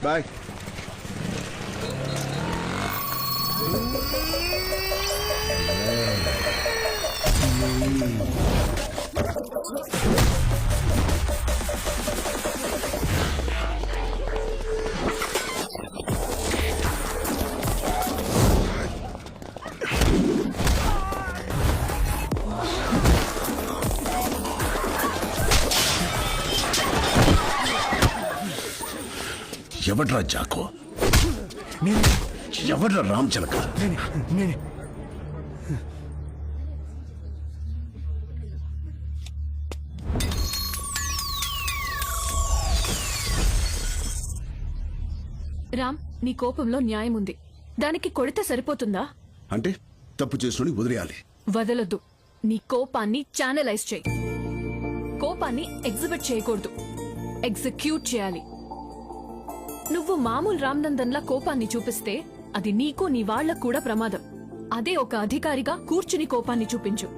Bye. ఎవడ్రా జాకో? ఎవడ్రా రామ్ చిలక? రామ్, నీ కోపంలో న్యాయం ఉంది. దానికి కొడితే సరిపోతుందా? అంటే తప్పు చేసుకుని వదిలేయాలి. వదలొద్దు. నీ కోపాన్ని ఛానలైజ్ చేయి. కోపాన్ని ఎగ్జిబిట్ చేయకూడదు, ఎగ్జిక్యూట్ చేయాలి. నువ్వు మామూలు రామ్నందన్లా కోపాన్ని చూపిస్తే అది నీకు నీ వాళ్లకు కూడా ప్రమాదం. అదే ఒక అధికారిగా కూర్చుని కోపాన్ని చూపించు.